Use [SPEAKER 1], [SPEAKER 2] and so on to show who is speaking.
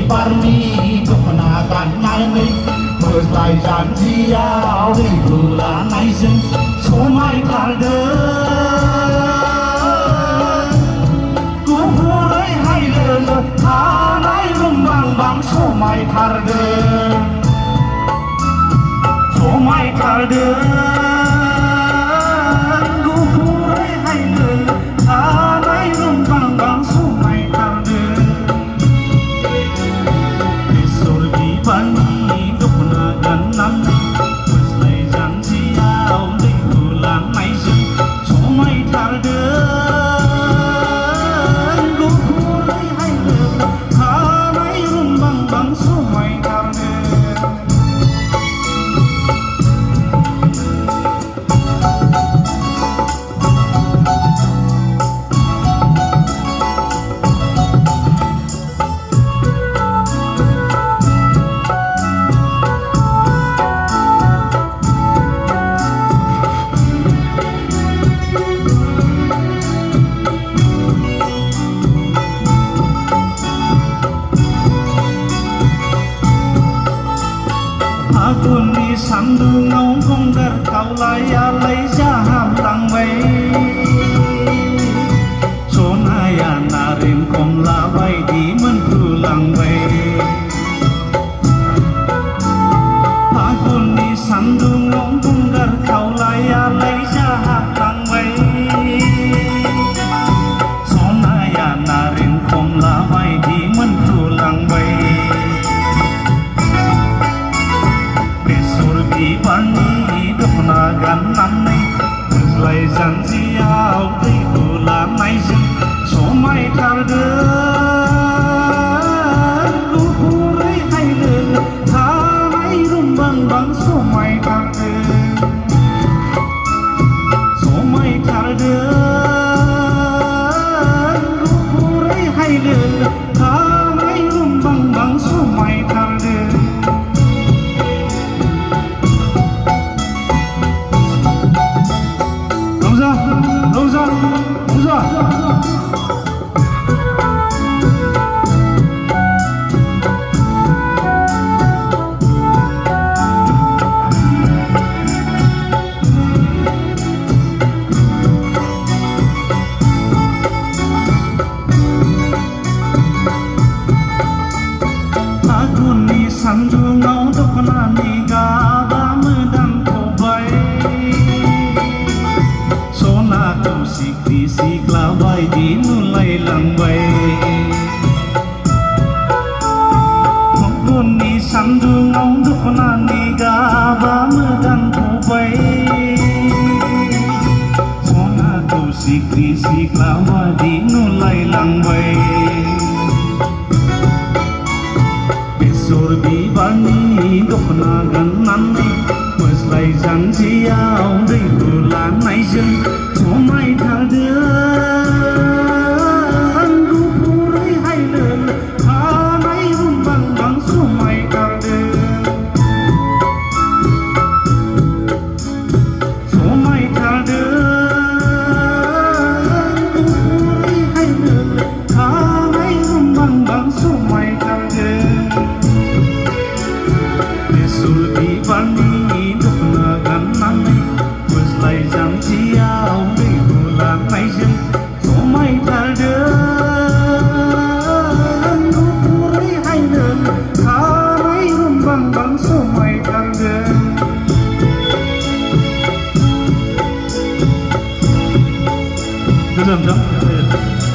[SPEAKER 1] Parmi kemenangan naik berlainan siau di bulan naisen somai karde ku mulai hai lele tanai rumbang bang somai karde ku mulai hai lele tanai rumbang bang somai karde Pani kemenangan nanti Wesley janji au di bulan naisen somai tarden ku mulai hai lele tanai rumbang bang somai tarden Aku ni sandu ngau gonggar kau lay jaham tang bay sonaya narin kom labai di mentulang bay Aku ni sandu ngau gonggar kau lay jaham tang bay sonaya narin kom labai di mentulang bay Pani kemenangan nanti Wesley janji au di bulan naisen somai tarden ku mulai hai lele tanai rumbang bang somai tarden ku mulai hai lele tanai rumbang bang somai tarden Rosa Aku ni sandu ngau doknani gaba medang kobai Sik labai di nulai langbai Mokun ni sandu ngau doknani gaba medang kobai Sona tu sik labai di nulai langbai Besor bibani doknagan nanti Wesley janji au di bulan naisen somai tarden